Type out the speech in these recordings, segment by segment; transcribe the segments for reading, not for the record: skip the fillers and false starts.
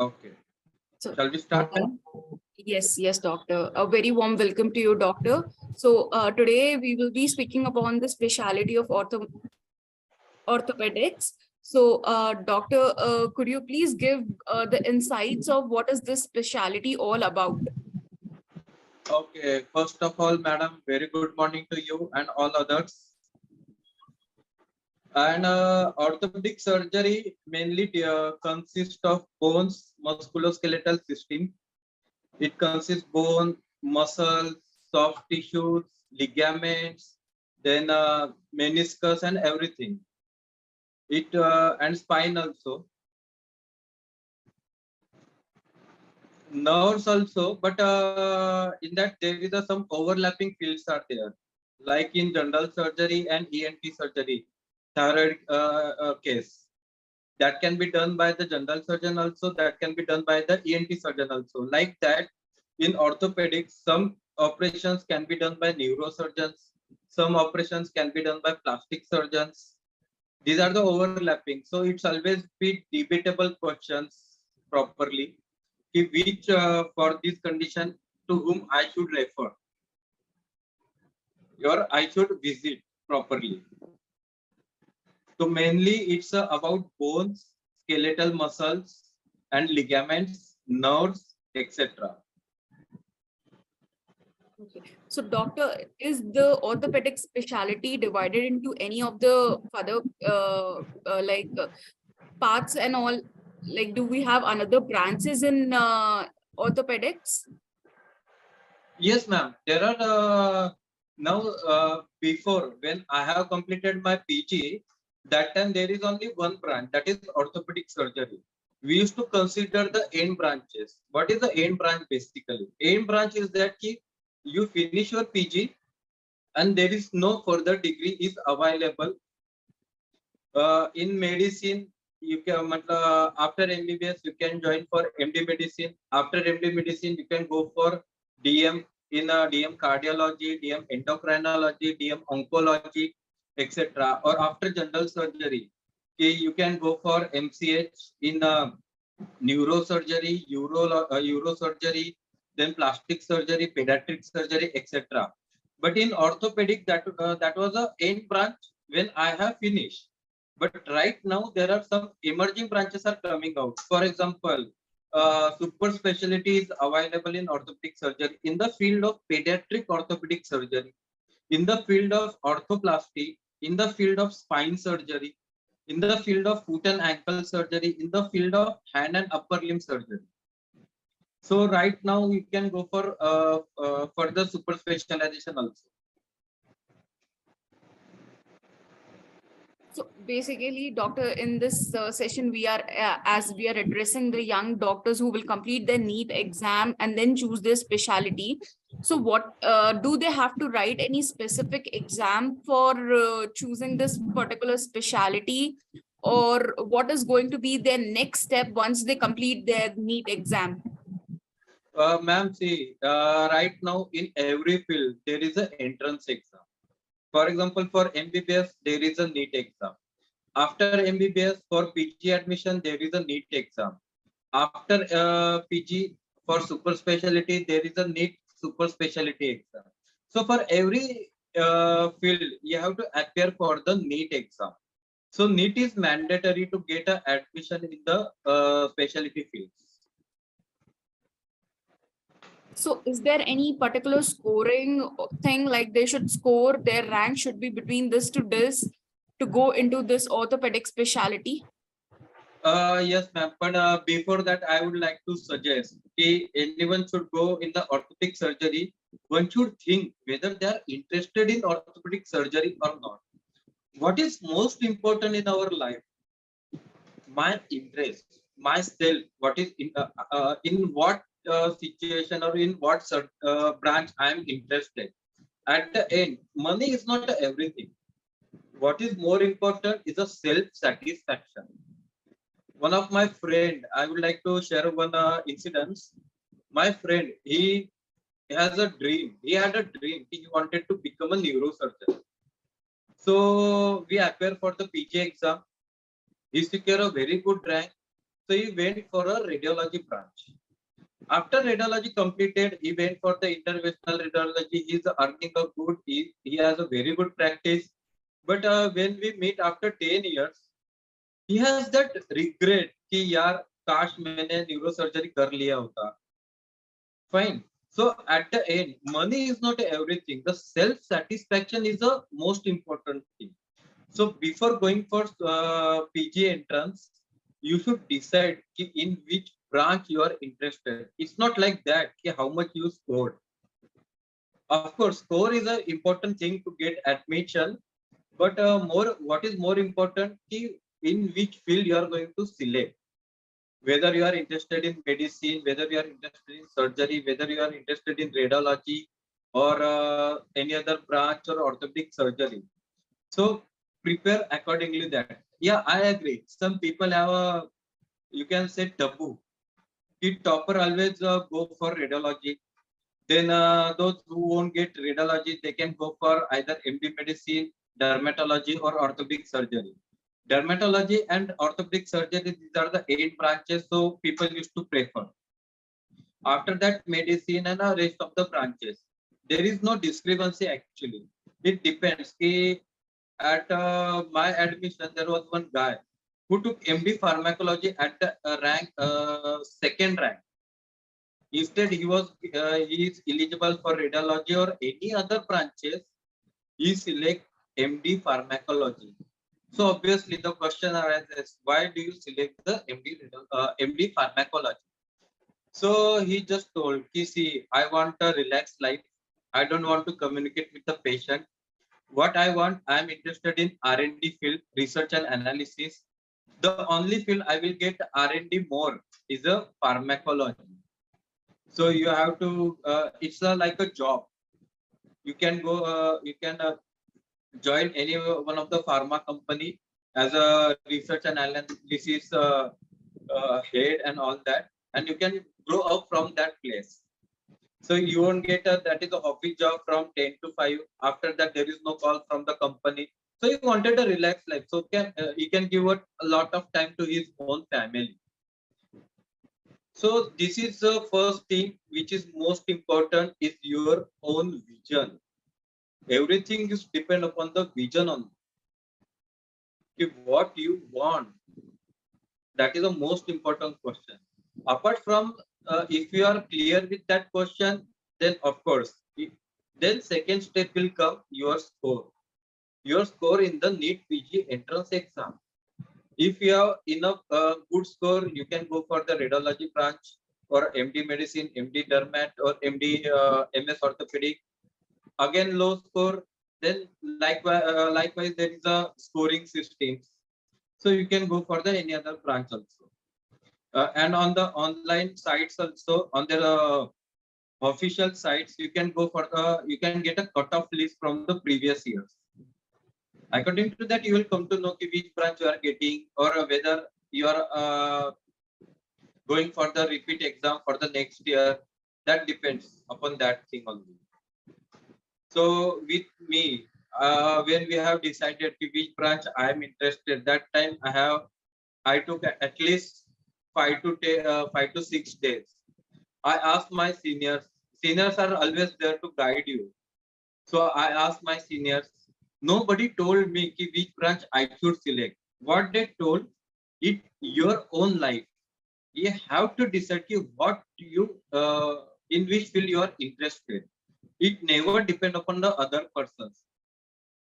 Okay. So, Shall we start? yes, doctor. A very warm welcome to you, doctor. So, today we will be speaking upon the specialty of orthopedics. So, doctor, could you please give the insights of what is this specialty all about? Okay. First of all, madam, very good morning to you and all others. And orthopedic surgery mainly consists of bones, musculoskeletal system. It consists bone, muscles, soft tissues, ligaments, then meniscus and everything. It and spine also. Nerves also, but in that there is some overlapping fields are there, like in general surgery and ENT surgery, thyroid case. That can be done by the general surgeon also, that can be done by the ENT surgeon also. Like that, in orthopedics, some operations can be done by neurosurgeons, some operations can be done by plastic surgeons. These are the overlapping. So it's always be debatable questions properly. Which for this condition to whom I should refer or I should visit properly. So mainly it's about bones, skeletal muscles and ligaments, nerves, etc. Okay. So, doctor, is the orthopedic specialty divided into any of the further parts and all? Like, do we have another branches in orthopedics? Yes, ma'am. There are now before when I have completed my PG, that time there is only one branch, that is orthopedic surgery. We used to consider the end branches. What is the end branch basically? End branch is that you finish your PG and there is no further degree is available. In medicine, you can after MBBS you can join for MD medicine. After MD medicine, you can go for DM in DM cardiology, DM endocrinology, DM oncology, etc. Or after general surgery, okay, you can go for MCH in neurosurgery, urosurgery, then plastic surgery, pediatric surgery, etc. But in orthopedic, that was a end branch when I have finished. But right now there are some emerging branches are coming out. For example, super specialty is available in orthopedic surgery in the field of pediatric orthopedic surgery, in the field of orthoplasty, in the field of spine surgery, in the field of foot and ankle surgery, in the field of hand and upper limb surgery. So right now you can go for further super specialization also. So basically, doctor, in this session, we are as we are addressing the young doctors who will complete their NEET exam and then choose their specialty. So what do they have to write any specific exam for choosing this particular specialty, or what is going to be their next step once they complete their NEET exam? Ma'am, see, right now in every field there is an entrance exam. For example, for MBBS there is a NEET exam. After MBBS for PG admission there is a NEET exam. After PG for super specialty there is a NEET super specialty exam. So for every field you have to appear for the NEET exam. So NEET is mandatory to get an admission in the specialty fields. So is there any particular scoring thing, like they should score, their rank should be between this to this to go into this orthopedic specialty? Yes, ma'am. But before that, I would like to suggest that anyone should go in the orthopedic surgery. One should think whether they are interested in orthopedic surgery or not. What is most important in our life? My interest, myself. What is in what situation or in what branch I am interested. At the end, money is not everything. What is more important is a self-satisfaction. One of my friend, I would like to share one incident. My friend, he has a dream. He had a dream. He wanted to become a neurosurgeon. So we appear for the PG exam. He secured a very good rank. So he went for a radiology branch. After radiology completed, he went for the interventional radiology. He's earning a good, he has a very good practice. But when we meet after 10 years, he has that regret कि यार काश मैंने neurosurgery कर लिया होता. Fine. So at the end, money is not everything. The self-satisfaction is the most important thing. So before going for PG entrance, you should decide in which branch you are interested. It's not like that how much you scored. Of course, score is an important thing to get admission, but what is more important in which field you are going to select. Whether you are interested in medicine, whether you are interested in surgery, whether you are interested in radiology or any other branch or orthopedic surgery. So prepare accordingly that. Yeah, I agree. Some people have a, you can say taboo. The topper always go for radiology. Then those who won't get radiology, they can go for either MD medicine, dermatology or orthopedic surgery. Dermatology and orthopedic surgery, these are the 8 branches, so people used to prefer. After that, medicine and the rest of the branches. There is no discrepancy actually. It depends. At my admission, there was one guy who took MD pharmacology at the rank second rank. Instead, he is eligible for radiology or any other branches. He select MD pharmacology. So obviously the question arises, why do you select the MD pharmacology? So he just told, see, I want a relaxed life. I don't want to communicate with the patient. What I want, I'm interested in R&D field, research and analysis. The only field I will get R&D more is a pharmacology. So you have to, it's like a job. You can go, join any one of the pharma company as a research and analysis head and all that, and you can grow up from that place. So you won't get that is a office job from 10 to 5. After that, there is no call from the company. So he wanted a relaxed life. So he can give a lot of time to his own family. So this is the first thing which is most important is your own vision. Everything is depend upon the vision on what you want. That is the most important question. Apart from if you are clear with that question, then of course, then second step will come your score. Your score in the NEET PG entrance exam. If you have enough good score, you can go for the radiology branch or MD medicine, MD dermat or MD MS orthopedic. Again low score, then likewise there is a scoring system. So you can go for the any other branch also. And on the online sites also, on their official sites, you can go for you can get a cutoff list from the previous years. According to that, you will come to know which branch you are getting or whether you are going for the repeat exam for the next year. That depends upon that thing only. So with me, when we have decided which branch I am interested, that time I took at least 5 to 6 days. I asked my seniors. Seniors are always there to guide you. So I asked my seniors. Nobody told me which branch I should select. What they told, it your own life. You have to decide what you in which field you are interested. It never depends upon the other persons.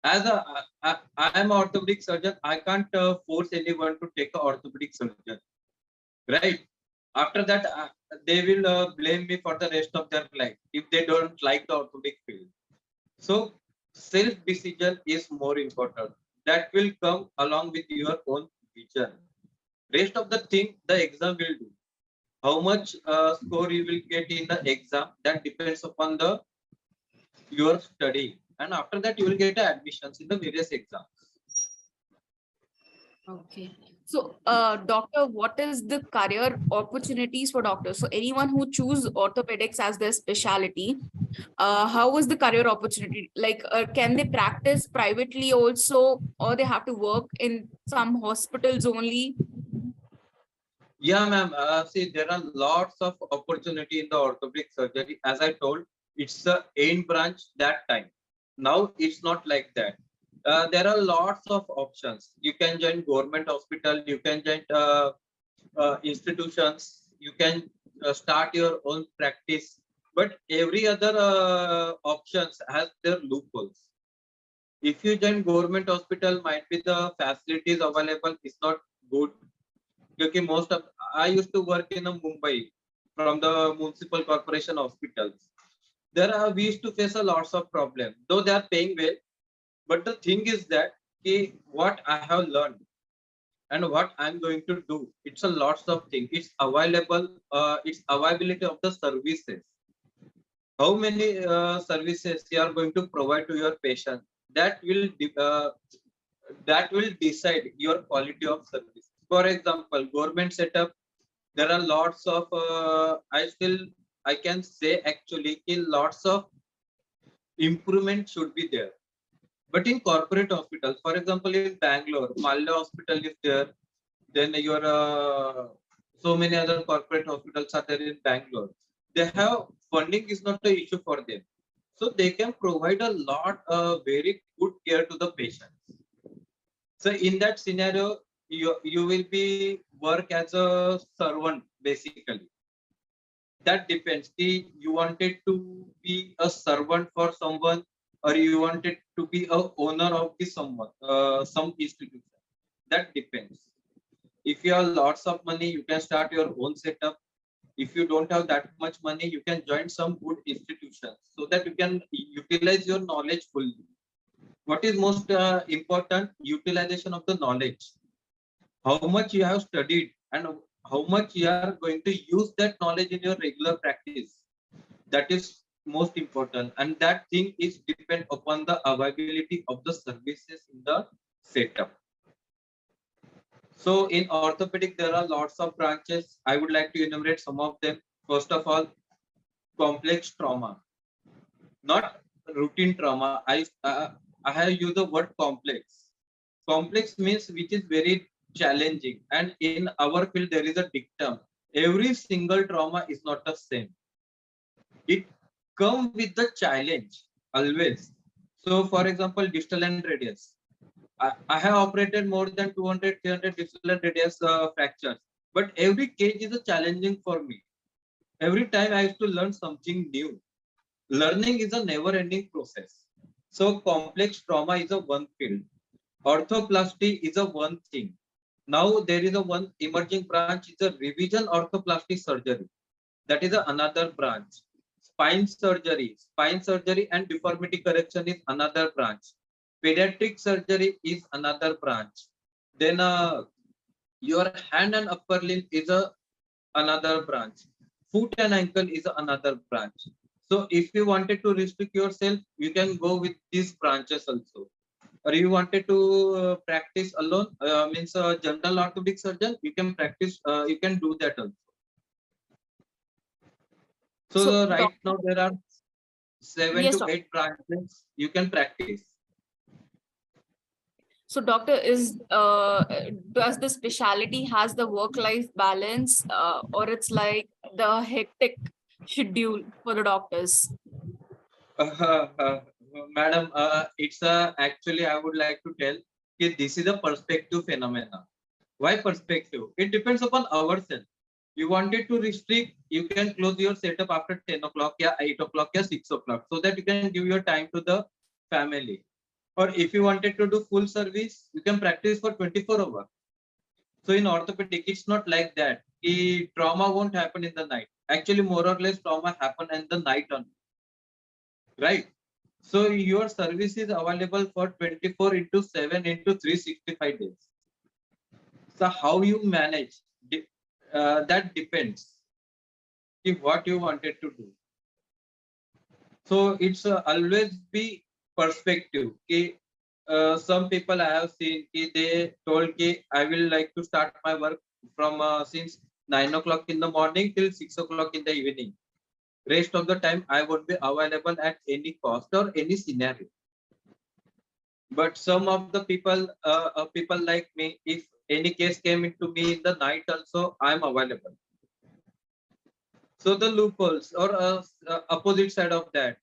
As I am an orthopedic surgeon, I can't force anyone to take an orthopedic surgeon, right? After that, they will blame me for the rest of their life if they don't like the orthopedic field. So self decision is more important. That will come along with your own vision. Rest of the thing, the exam will do. How much score you will get in the exam, that depends upon the your study, and after that you will get admissions in the various exams. Okay. So, doctor, what is the career opportunities for doctors? So anyone who choose orthopedics as their specialty, how is the career opportunity? Like, can they practice privately also, or they have to work in some hospitals only? Yeah, ma'am. See, there are lots of opportunity in the orthopedic surgery. As I told, it's the aim branch that time. Now it's not like that. There are lots of options. You can join government hospital. You can join institutions. You can start your own practice. But every other options has their loopholes. If you join government hospital, might be the facilities available is not good. Because most of I used to work in a Mumbai from the municipal corporation hospitals. There are we used to face a lots of problem. Though they are paying well, but the thing is that what I have learned and what I'm going to do, it's a lots of things. It's available. It's availability of the services. How many services you are going to provide to your patient? That will that will decide your quality of service. For example, government setup, there are lots of I can say actually lots of improvement should be there. But in corporate hospitals, for example, in Bangalore, Malya Hospital is there. Then your so many other corporate hospitals are there in Bangalore. They have funding is not the issue for them, so they can provide a lot very good care to the patients. So in that scenario, you will be work as a servant basically. That depends. You wanted to be a servant for someone, or you wanted to be a owner of the someone, some institution. That depends. If you have lots of money, you can start your own setup. If you don't have that much money, you can join some good institutions so that you can utilize your knowledge fully. What is most important? Utilization of the knowledge. How much you have studied and how much you are going to use that knowledge in your regular practice. That is most important, and that thing is depend upon the availability of the services in the setup. So in orthopedic, there are lots of branches. I would like to enumerate some of them. First of all, complex trauma, not routine trauma. I have used the word complex. Complex means which is very challenging, and in our field there is a dictum: every single trauma is not the same. It comes with the challenge always. So, for example, distal and radius. I have operated more than 200, 300 distal and radius fractures, but every case is a challenging for me. Every time I have to learn something new. Learning is a never-ending process. So, complex trauma is a one field. Orthoplasty is a one thing. Now there is a one emerging branch is a revision orthoplastic surgery. That is another branch. Spine surgery and deformity correction is another branch. Pediatric surgery is another branch. Then your hand and upper limb is another branch. Foot and ankle is another branch. So if you wanted to restrict yourself, you can go with these branches also. Or you wanted to practice alone, means a general orthopedic surgeon, you can practice, you can do that also. So So, right now there are 7 yes, to doctor. 8 branches you can practice. So, doctor, is does the specialty has the work-life balance, or it's like the hectic schedule for the doctors? Madam, it's actually I would like to tell that this is a perspective phenomena. Why perspective? It depends upon ourselves. You wanted to restrict, you can close your setup after 10 o'clock, yeah, 8 o'clock, yeah, 6 o'clock, so that you can give your time to the family. Or if you wanted to do full service, you can practice for 24 hours. So in orthopedic, it's not like that. Trauma won't happen in the night. Actually, more or less, trauma happen in the night only, right? So your service is available for 24 into 7 into 365 days. So how you manage, that depends if what you wanted to do. So it's always be perspective. Some people I have seen they told I will like to start my work from since 9 o'clock in the morning till 6 o'clock in the evening. Rest of the time I won't be available at any cost or any scenario. But some of the people like me, if any case came into me in the night also, I am available. So the loopholes or opposite side of that,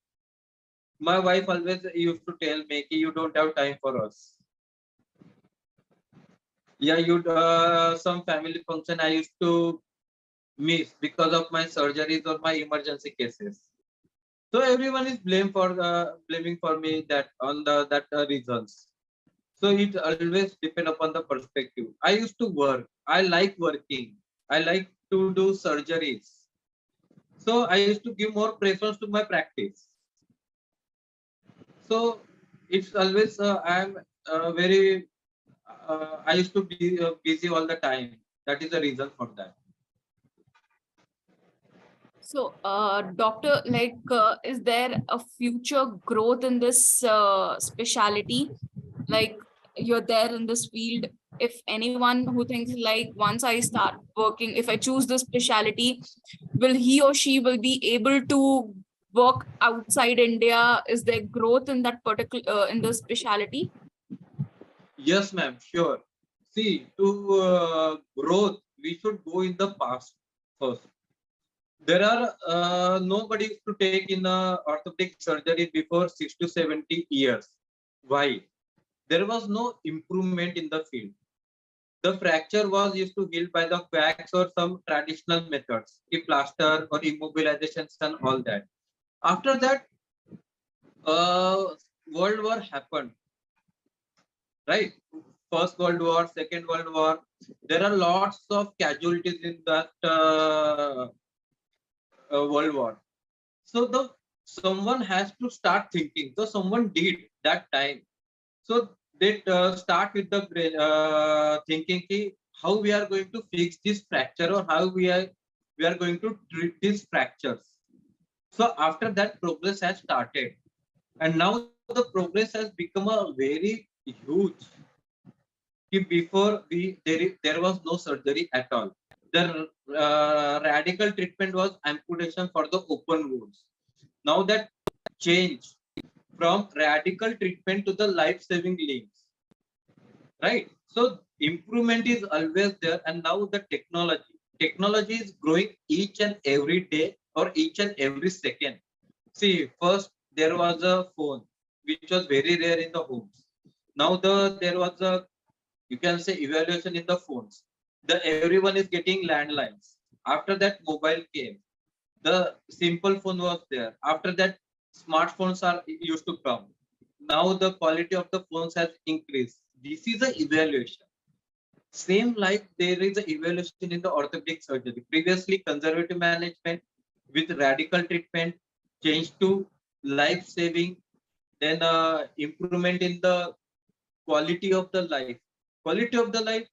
my wife always used to tell me, you don't have time for us. Yeah, you some family function I used to miss because of my surgeries or my emergency cases. So everyone is blaming for me that on the that reasons. So it always depend upon the perspective. I used to work. I like working. I like to do surgeries. So I used to give more preference to my practice. So it's always I am very I used to be busy all the time. That is the reason for that. So, doctor, is there a future growth in this specialty? Like, you're there in this field. If anyone who thinks like, once I start working, if I choose this specialty, will he or she will be able to work outside India? Is there growth in that particular in the specialty? Yes, ma'am. Sure. See, to growth, we should go in the past first. There are nobody to take in orthopedic surgery before 6 to 70 years. Why? There was no improvement in the field. The fracture was used to heal by the wax or some traditional methods, the plaster or immobilizations and all that. After that, uh, World War happened, right? First World War, Second World War. There are lots of casualties in that World War. So the someone has to start thinking. So someone did that time. So they start with the thinking ki, how we are going to fix this fracture or how we are going to treat these fractures. So after that progress has started, and now the progress has become a very huge. Before there was no surgery at all. The radical treatment was amputation for the open wounds. Now that change from radical treatment to the life-saving limbs, right? So improvement is always there, and now the technology is growing each and every day or each and every second. See, first there was a phone which was very rare in the homes. Now there was a, you can say, evaluation in the phones. The everyone is getting landlines. After that, mobile came. The simple phone was there. After that, smartphones are used to come. Now the quality of the phones has increased. This is a evaluation. Same like there is a evaluation in the orthopedic surgery. Previously, conservative management with radical treatment changed to life saving, then improvement in the quality of the life. Quality of the life,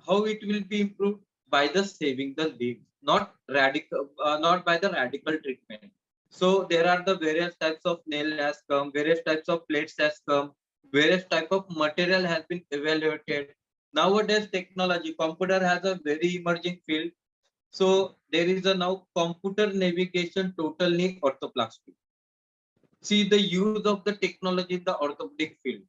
how it will be improved by the saving the lives, not radical, not by the radical treatment. So there are the various types of nail has come, various types of plates has come, various type of material has been evaluated. Nowadays, technology, computer has a very emerging field. So there is a now computer navigation total knee orthoplasty. See the use of the technology in the orthopedic field,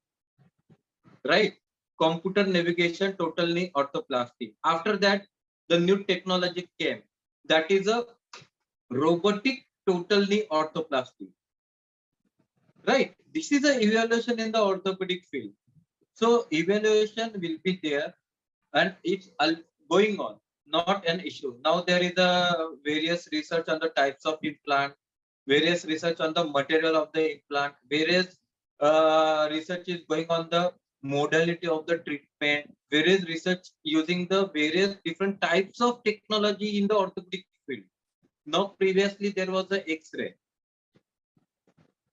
right? Computer navigation total knee orthoplasty. After that, the new technology came. That is a robotic total knee orthoplasty, right? This is a evaluation in the orthopedic field. So evaluation will be there, and it's going on, not an issue. Now there is a various research on the types of implant, various research on the material of the implant, various research is going on the modality of the treatment, various research using the various different types of technology in the orthopedic field. Now previously there was the X-ray.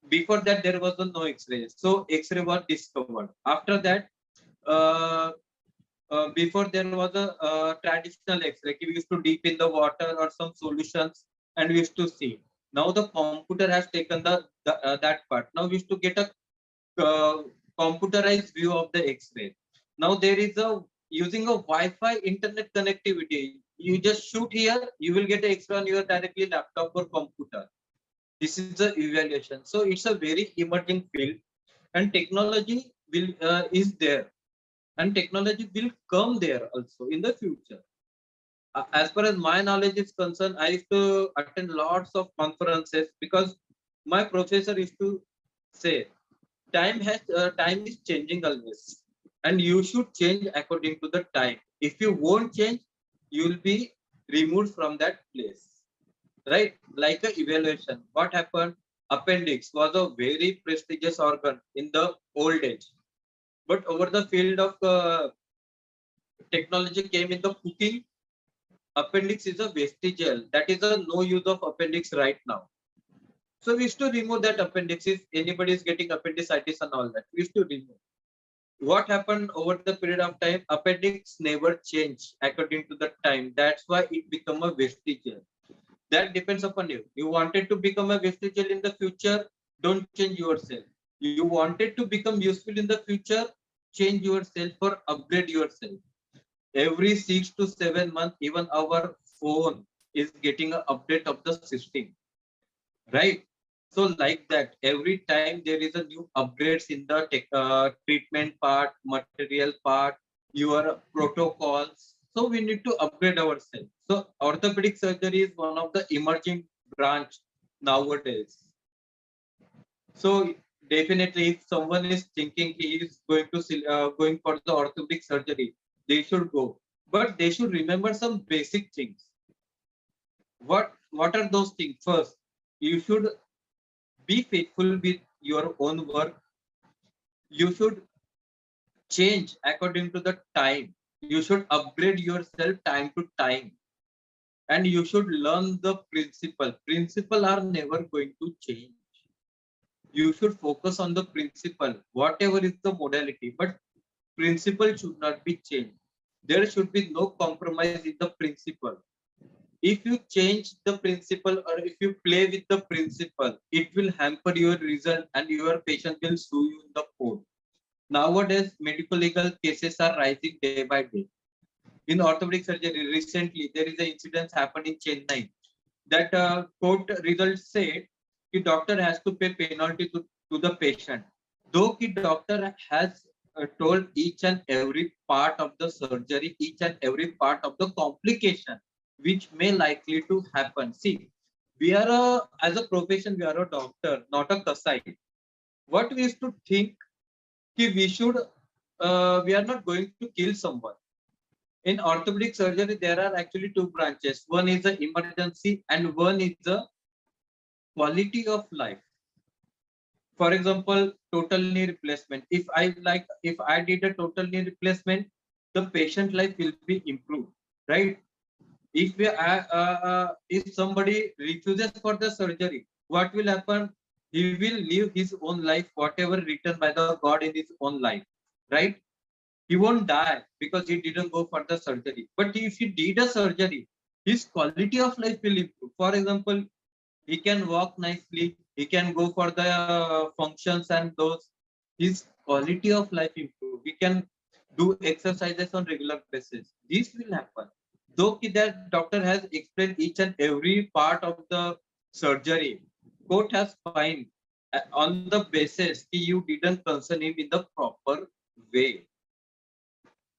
Before that there was no X-ray. So X-ray was discovered. After that, uh, before there was a traditional X-ray. We used to dip in the water or some solutions and we used to see. Now the computer has taken that part. Now we used to get a uh, computerized view of the X-ray. Now there is a using a Wi-Fi internet connectivity. You just shoot here, you will get an X-ray on your directly laptop or computer. This is the evaluation. So it's a very emerging field, and technology will is there. and technology will come there also in the future. As far as my knowledge is concerned, I used to attend lots of conferences because my professor used to say time is changing always, and you should change according to the time. If you won't change, you will be removed from that place, right? Like a evaluation. What happened? Appendix was a very prestigious organ in the old age, but over the field of technology came in the cooking. Appendix is a vestigial. That is a no use of appendix right now. So we used to remove that appendix. If anybody is getting appendicitis and all that, we used to remove. What happened over the period of time? Appendix never changed according to the time. That's why it become a vestigial. That depends upon you. You wanted to become a vestigial in the future, don't change yourself. You wanted to become useful in the future, change yourself or upgrade yourself. Every 6 to 7 months, even our phone is getting an update of the system, right? So like that, every time there is a new upgrades in the treatment part, material part, your protocols. So we need to upgrade ourselves. So orthopedic surgery is one of the emerging branch nowadays. So definitely, if someone is thinking he is going for the orthopedic surgery, they should go, but they should remember some basic things. What are those things? First, you should be faithful with your own work. You should change according to the time. You should upgrade yourself time to time, and you should learn the principle. Principle are never going to change. You should focus on the principle, whatever is the modality, but principle should not be changed. There should be no compromise in the principle. If you change the principle or if you play with the principle, it will hamper your result and your patient will sue you in the court. Nowadays, medical legal cases are rising day by day. In orthopedic surgery, recently there is an incident happened in Chennai that court results said the doctor has to pay penalty to the patient. Though the doctor has told each and every part of the surgery, each and every part of the complication which may likely to happen. See, we are as a profession, we are a doctor, not a kasai. What we used to think, we are not going to kill someone. In orthopedic surgery, there are actually two branches. One is the emergency and one is the quality of life. For example, total knee replacement. If I did a total knee replacement, the patient life will be improved, right? If somebody refuses for the surgery, what will happen? He will live his own life, whatever written by the God in his own life, right? He won't die because he didn't go for the surgery. But if he did a surgery, his quality of life will improve. For example, he can walk nicely, he can go for the functions and those. His quality of life improve. He can do exercises on regular basis. This will happen. Though that doctor has explained each and every part of the surgery, court has fined on the basis that you didn't concern him in the proper way.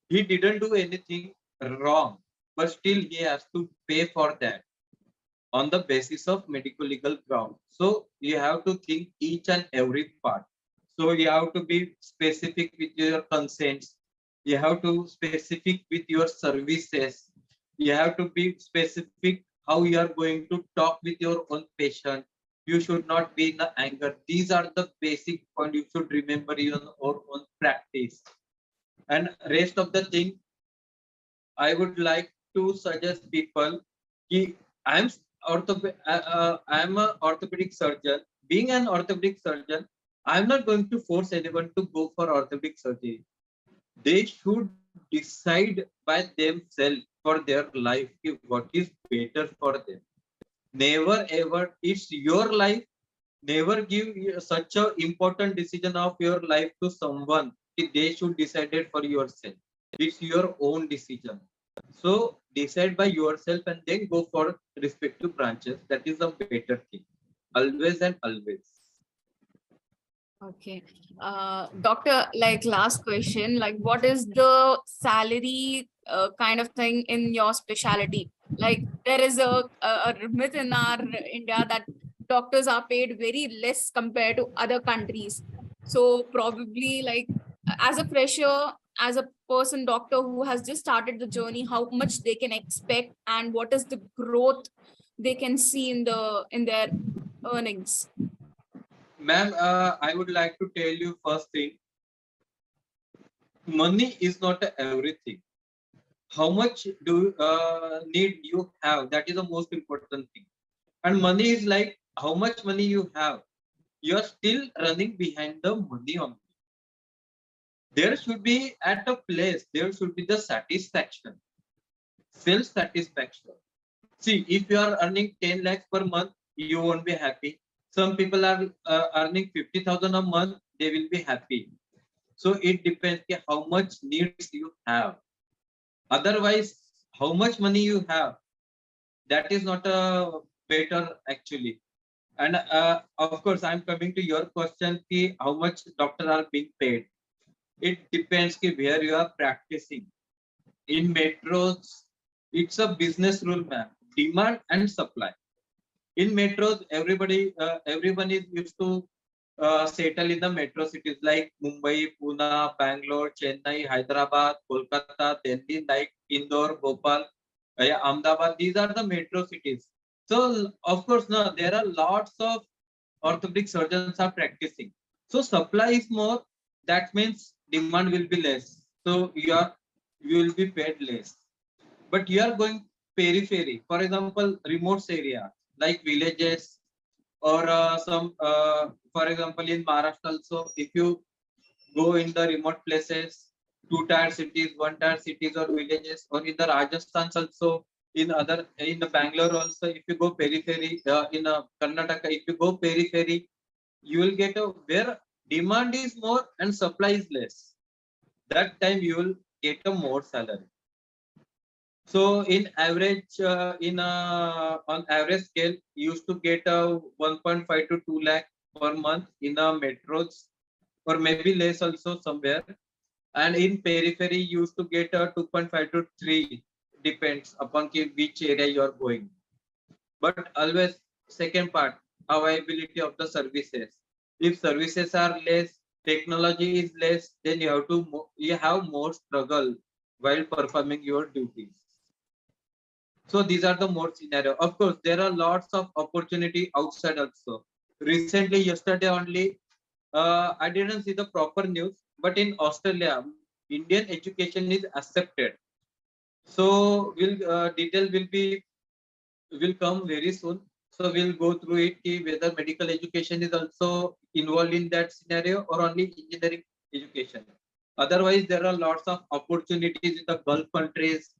He didn't do anything wrong, but still he has to pay for that on the basis of medical legal ground. So you have to think each and every part. So you have to be specific with your consents. You have to specific with your services. You have to be specific how you are going to talk with your own patient. You should not be in the anger. These are the basic point you should remember in your own practice. And rest of the thing, I would like to suggest people कि I'm I'm an orthopedic surgeon. Being an orthopedic surgeon, I'm not going to force anyone to go for orthopedic surgery. They should decide by themselves for their life what is better for them. Never ever, it's your life. Never give such a important decision of your life to someone. They should decide it for yourself. It's your own decision. So decide by yourself and then go for respective branches. That is a better thing. Always and always. Okay. Doctor, like last question, like what is the salary kind of thing in your specialty? Like there is a myth in our India that doctors are paid very less compared to other countries. So probably like as a fresher, as a person doctor who has just started the journey, how much they can expect and what is the growth they can see in their earnings? Ma'am, I would like to tell you first thing, money is not everything. How much do need you have? That is the most important thing. And money is like how much money you have. You are still running behind the money only. There should be at a place, there should be the satisfaction, self satisfaction. See, if you are earning 10 lakhs per month, you won't be happy. Some people are earning 50,000 a month, they will be happy. So it depends how much needs you have. Otherwise, how much money you have, that is not a better actually. And of course, I'm coming to your question, how much doctors are being paid. It depends where you are practicing. In metros, it's a business rule, man. Demand and supply. In metros, everyone is used to settle in the metro cities like Mumbai, Pune, Bangalore, Chennai, Hyderabad, Kolkata, Delhi, like Indore, Bhopal, Ahmedabad. These are the metro cities. So of course, now there are lots of orthopedic surgeons are practicing. So supply is more. That means demand will be less. So you will be paid less. But you are going periphery, for example, remote area like villages or some, for example, in Maharashtra also, if you go in the remote places, two-tier cities, one-tier cities or villages, or in the Rajasthan also, in the Bangalore also, if you go periphery, in Karnataka, if you go periphery, you will get a where demand is more and supply is less. That time you will get a more salary. So in average, on average scale, you used to get a 1.5 to 2 lakh per month in a metros, or maybe less also somewhere. And in periphery, you used to get a 2.5 to 3, depends upon which area you are going. But always, second part, availability of the services. If services are less, technology is less, then you have more struggle while performing your duties. So these are the more scenario. Of course, there are lots of opportunity outside also. Recently, yesterday only, I didn't see the proper news, but in Australia, Indian education is accepted. So detail will come very soon. So we'll go through it, whether medical education is also involved in that scenario or only engineering education. Otherwise, there are lots of opportunities in the Gulf countries,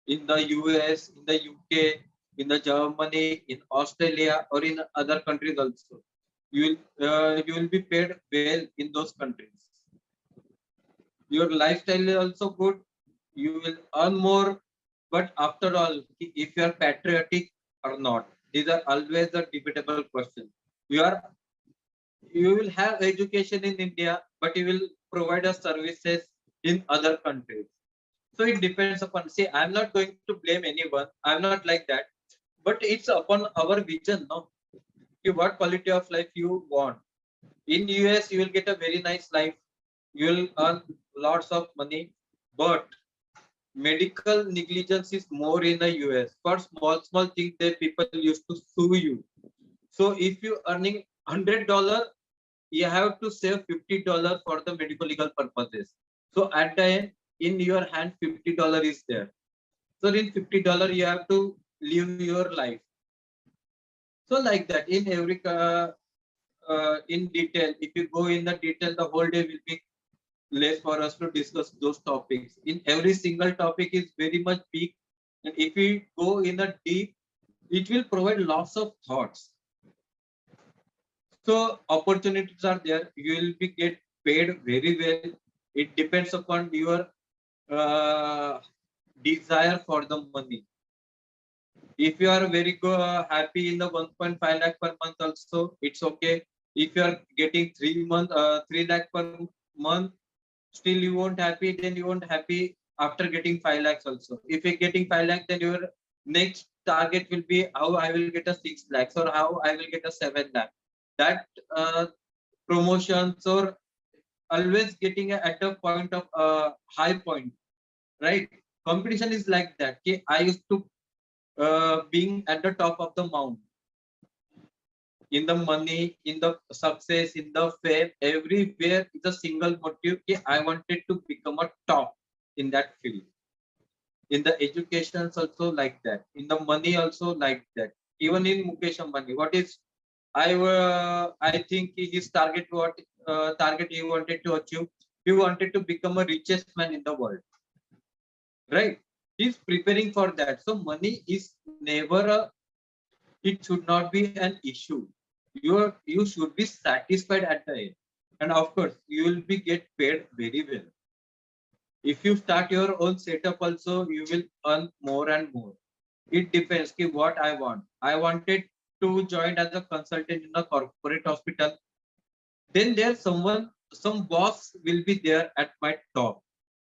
in the US, in the UK, in the Germany, in Australia, or in other countries also. You will be paid well in those countries. Your lifestyle is also good. You will earn more. But after all, if you are patriotic or not, these are always a debatable question. You are you will have education in India, but you will provide us services in other countries. So it depends upon. See, I'm not going to blame anyone. I'm not like that. But it's upon our vision, no? What quality of life you want. In US, you will get a very nice life. You will earn lots of money, but medical negligence is more in the US. For small things, that people used to sue you. So if you earning $100, you have to save $50 for the medical legal purposes. So at the end, in your hand, $50 is there. So in $50, you have to live your life. So like that, in every in detail, if you go in the detail, the whole day will be less for us to discuss those topics. In every single topic is very much big, and if we go in the deep, it will provide lots of thoughts. So opportunities are there. You will be get paid very well. It depends upon your uh, desire for the money. If you are very happy in the 1.5 lakh per month also, it's okay. If you are getting 3 lakh per month, still you won't happy, then you won't happy after getting 5 lakhs also. If you're getting 5 lakhs, then your next target will be how I will get a 6 lakhs or how I will get a 7 lakh. That promotions or always getting at a point of high point, right? Competition is like that. Okay? I used to being at the top of the mount in the money, in the success, in the fame, everywhere is a single motive. Okay? I wanted to become a top in that field. In the education also like that. In the money also like that. Even in Mukesh Ambani, what is I think his target he wanted to achieve. He wanted to become a richest man in the world, right? He's preparing for that. So money is never a. It should not be an issue. You should be satisfied at the end, and of course you will be get paid very well. If you start your own setup also, you will earn more and more. It depends ki what I want. I wanted to join as a consultant in a corporate hospital. Then there's some boss will be there at my top.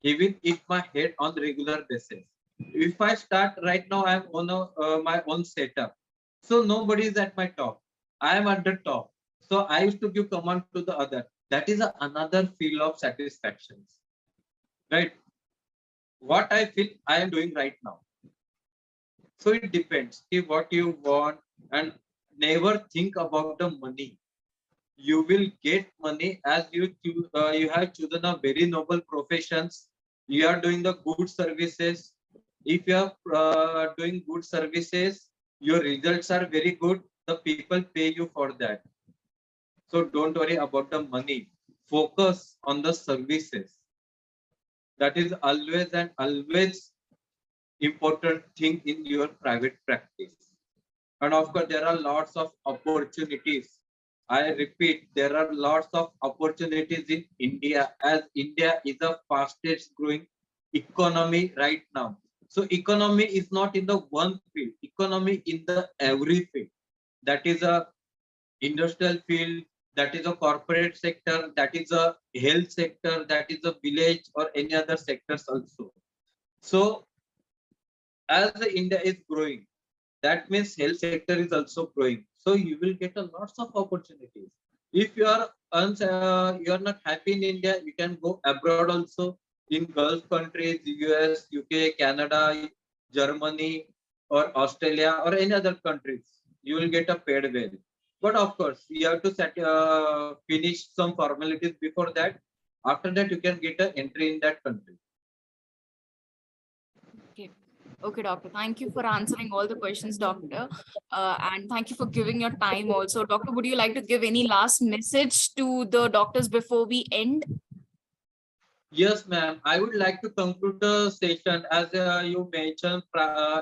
He will eat my head on regular basis. If I start right now, I'm on my own setup. So nobody is at my top. I am at the top. So I used to give command to the other. That is another feel of satisfaction, right? What I feel I am doing right now. So it depends if what you want, and never think about the money. You will get money as you have chosen a very noble professions. You are doing the good services. If you are doing good services, your results are very good. The people pay you for that. So don't worry about the money. Focus on the services. That is always important thing in your private practice. And of course, there are lots of opportunities. I repeat, there are lots of opportunities in India, as India is the fastest growing economy right now. So economy is not in the one field, economy in the every field. That is a industrial field, that is a corporate sector, that is a health sector, that is a village or any other sectors also. So as the India is growing, that means health sector is also growing. So you will get a lots of opportunities. If you are not happy in India, you can go abroad also, in Gulf countries, US, UK, Canada, Germany, or Australia, or any other countries. You will get a paid well. But of course, you have to finish some formalities before that. After that, you can get an entry in that country. Okay. Okay, doctor. Thank you for answering all the questions, doctor. And thank you for giving your time also. Doctor, would you like to give any last message to the doctors before we end? Yes, ma'am. I would like to conclude the session as you mentioned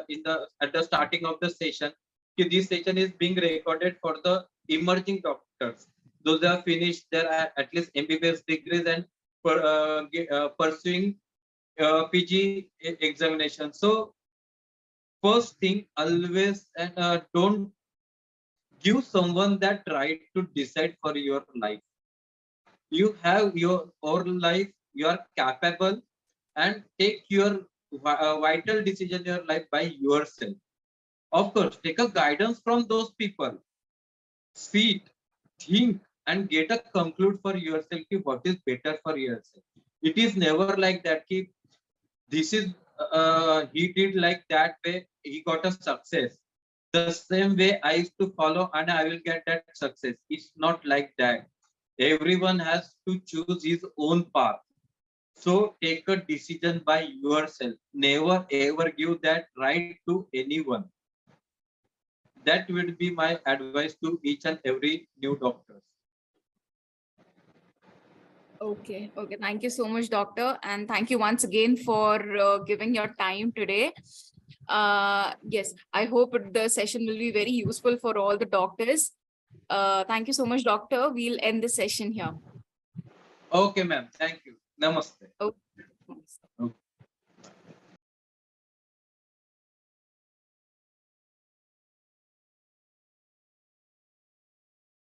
in the at the starting of the session. This session is being recorded for the emerging doctors. Those have finished their at least MBBS degrees and pursuing PG examination. So first thing, always and don't give someone that right to decide for your life. You have your own life. You are capable, and take your vital decision in your life by yourself. Of course, take a guidance from those people. Sit, think, and get a conclude for yourself what is better for yourself. It is never like that. This is he did like that way. He got a success. The same way I used to follow, and I will get that success. It's not like that. Everyone has to choose his own path. So take a decision by yourself. Never ever give that right to anyone. That would be my advice to each and every new doctor. Okay. Okay. Thank you so much, doctor. And thank you once again for giving your time today. Yes, I hope the session will be very useful for all the doctors. Thank you so much, doctor. We'll end the session here. Okay, ma'am. Thank you. Namaste. Okay.